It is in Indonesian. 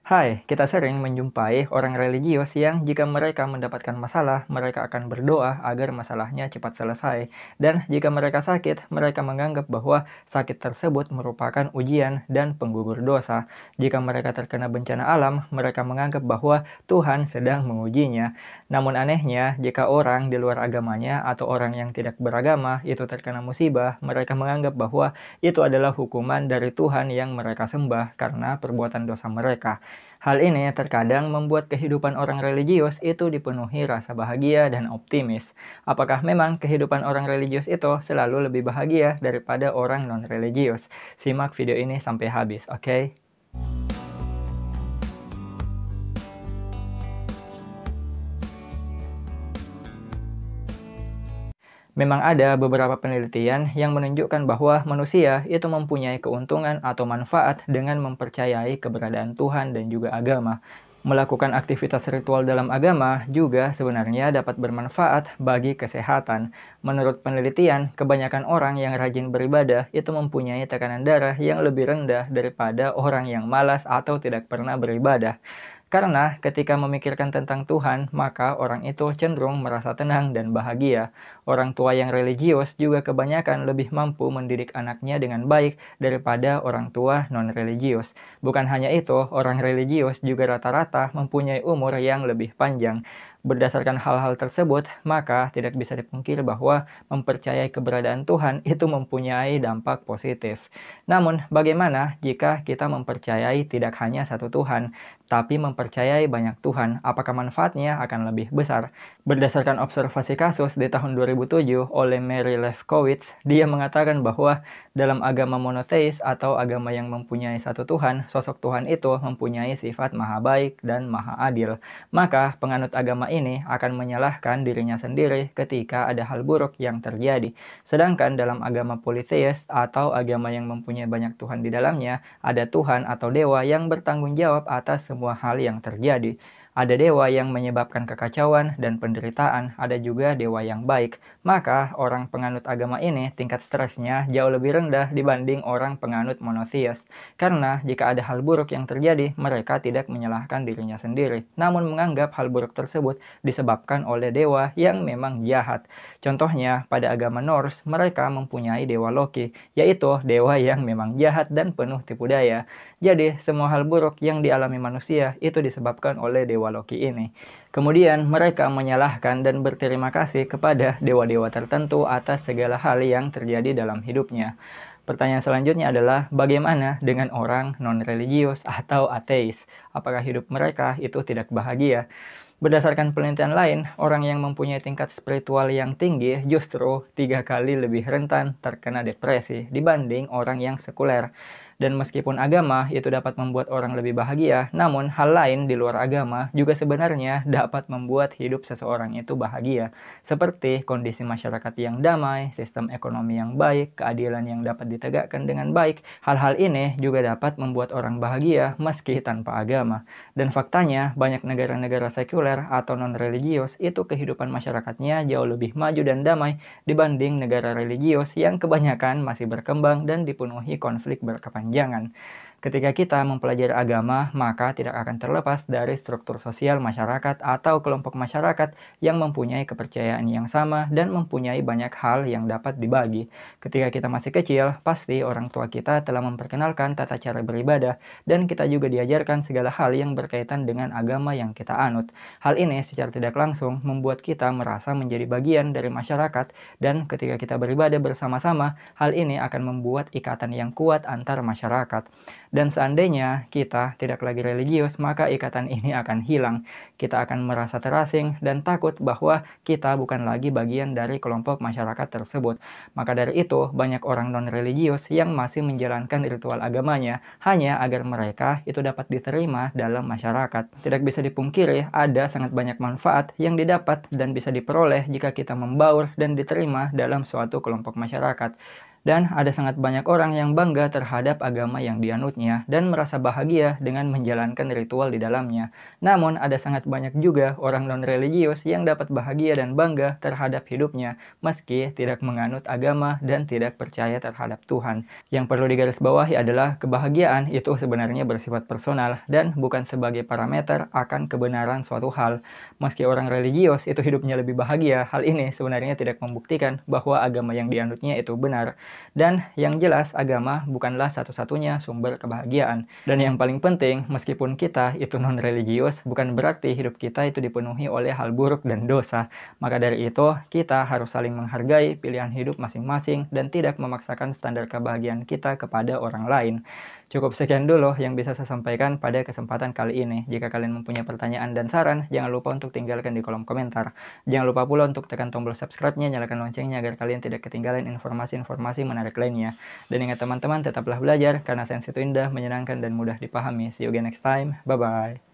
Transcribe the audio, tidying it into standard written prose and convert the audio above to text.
Hai, kita sering menjumpai orang religius yang jika mereka mendapatkan masalah, mereka akan berdoa agar masalahnya cepat selesai. Dan jika mereka sakit, mereka menganggap bahwa sakit tersebut merupakan ujian dan penggugur dosa. Jika mereka terkena bencana alam, mereka menganggap bahwa Tuhan sedang mengujinya. Namun anehnya, jika orang di luar agamanya atau orang yang tidak beragama itu terkena musibah, mereka menganggap bahwa itu adalah hukuman dari Tuhan yang mereka sembah karena perbuatan dosa mereka. Hal ini terkadang membuat kehidupan orang religius itu dipenuhi rasa bahagia dan optimis. Apakah memang kehidupan orang religius itu selalu lebih bahagia daripada orang non-religius? Simak video ini sampai habis, oke? Memang ada beberapa penelitian yang menunjukkan bahwa manusia itu mempunyai keuntungan atau manfaat dengan mempercayai keberadaan Tuhan dan juga agama. Melakukan aktivitas ritual dalam agama juga sebenarnya dapat bermanfaat bagi kesehatan. Menurut penelitian, kebanyakan orang yang rajin beribadah itu mempunyai tekanan darah yang lebih rendah daripada orang yang malas atau tidak pernah beribadah. Karena ketika memikirkan tentang Tuhan, maka orang itu cenderung merasa tenang dan bahagia. Orang tua yang religius juga kebanyakan lebih mampu mendidik anaknya dengan baik daripada orang tua non-religius. Bukan hanya itu, orang religius juga rata-rata mempunyai umur yang lebih panjang. Berdasarkan hal-hal tersebut, maka tidak bisa dipungkiri bahwa mempercayai keberadaan Tuhan itu mempunyai dampak positif. Namun, bagaimana jika kita mempercayai tidak hanya satu Tuhan, tapi mempercayai banyak Tuhan? Apakah manfaatnya akan lebih besar? Berdasarkan observasi kasus di tahun 2007 oleh Mary Lefkowitz, dia mengatakan bahwa dalam agama monoteis atau agama yang mempunyai satu Tuhan, sosok Tuhan itu mempunyai sifat maha baik dan maha adil. Maka penganut agama ini akan menyalahkan dirinya sendiri ketika ada hal buruk yang terjadi. Sedangkan dalam agama politeis atau agama yang mempunyai banyak Tuhan di dalamnya, ada Tuhan atau dewa yang bertanggung jawab atas semua hal yang terjadi. Ada dewa yang menyebabkan kekacauan dan penderitaan, ada juga dewa yang baik. Maka orang penganut agama ini tingkat stresnya jauh lebih rendah dibanding orang penganut monotheis. Karena jika ada hal buruk yang terjadi, mereka tidak menyalahkan dirinya sendiri, namun menganggap hal buruk tersebut disebabkan oleh dewa yang memang jahat. Contohnya, pada agama Norse, mereka mempunyai dewa Loki, yaitu dewa yang memang jahat dan penuh tipu daya. Jadi, semua hal buruk yang dialami manusia itu disebabkan oleh dewa Loki ini. Kemudian, mereka menyalahkan dan berterima kasih kepada dewa-dewa tertentu atas segala hal yang terjadi dalam hidupnya. Pertanyaan selanjutnya adalah, bagaimana dengan orang non-religius atau ateis? Apakah hidup mereka itu tidak bahagia? Berdasarkan penelitian lain, orang yang mempunyai tingkat spiritual yang tinggi justru 3 kali lebih rentan terkena depresi dibanding orang yang sekuler. Dan meskipun agama itu dapat membuat orang lebih bahagia, namun hal lain di luar agama juga sebenarnya dapat membuat hidup seseorang itu bahagia. Seperti kondisi masyarakat yang damai, sistem ekonomi yang baik, keadilan yang dapat ditegakkan dengan baik. Hal-hal ini juga dapat membuat orang bahagia meski tanpa agama. Dan faktanya, banyak negara-negara sekuler atau non-religius itu kehidupan masyarakatnya jauh lebih maju dan damai dibanding negara religius yang kebanyakan masih berkembang dan dipenuhi konflik berkepanjangan. Ketika kita mempelajari agama, maka tidak akan terlepas dari struktur sosial masyarakat atau kelompok masyarakat yang mempunyai kepercayaan yang sama dan mempunyai banyak hal yang dapat dibagi. Ketika kita masih kecil, pasti orang tua kita telah memperkenalkan tata cara beribadah dan kita juga diajarkan segala hal yang berkaitan dengan agama yang kita anut. Hal ini secara tidak langsung membuat kita merasa menjadi bagian dari masyarakat dan ketika kita beribadah bersama-sama, hal ini akan membuat ikatan yang kuat antar masyarakat. Dan seandainya kita tidak lagi religius, maka ikatan ini akan hilang. Kita akan merasa terasing dan takut bahwa kita bukan lagi bagian dari kelompok masyarakat tersebut. Maka dari itu, banyak orang non-religius yang masih menjalankan ritual agamanya hanya agar mereka itu dapat diterima dalam masyarakat. Tidak bisa dipungkiri, ada sangat banyak manfaat yang didapat dan bisa diperoleh jika kita membaur dan diterima dalam suatu kelompok masyarakat. Dan ada sangat banyak orang yang bangga terhadap agama yang dianutnya dan merasa bahagia dengan menjalankan ritual di dalamnya. Namun, ada sangat banyak juga orang non-religius yang dapat bahagia dan bangga terhadap hidupnya, meski tidak menganut agama dan tidak percaya terhadap Tuhan. Yang perlu digarisbawahi adalah kebahagiaan itu sebenarnya bersifat personal dan bukan sebagai parameter akan kebenaran suatu hal. Meski orang religius itu hidupnya lebih bahagia, hal ini sebenarnya tidak membuktikan bahwa agama yang dianutnya itu benar. Dan yang jelas, agama bukanlah satu-satunya sumber kebahagiaan. Dan yang paling penting, meskipun kita itu non-religius, bukan berarti hidup kita itu dipenuhi oleh hal buruk dan dosa. Maka dari itu, kita harus saling menghargai pilihan hidup masing-masing dan tidak memaksakan standar kebahagiaan kita kepada orang lain. Cukup sekian dulu yang bisa saya sampaikan pada kesempatan kali ini. Jika kalian mempunyai pertanyaan dan saran, jangan lupa untuk tinggalkan di kolom komentar. Jangan lupa pula untuk tekan tombol subscribe-nya, nyalakan loncengnya agar kalian tidak ketinggalan informasi-informasi menarik lainnya. Dan ingat teman-teman, tetaplah belajar karena sains itu indah, menyenangkan, dan mudah dipahami. See you again next time. Bye-bye.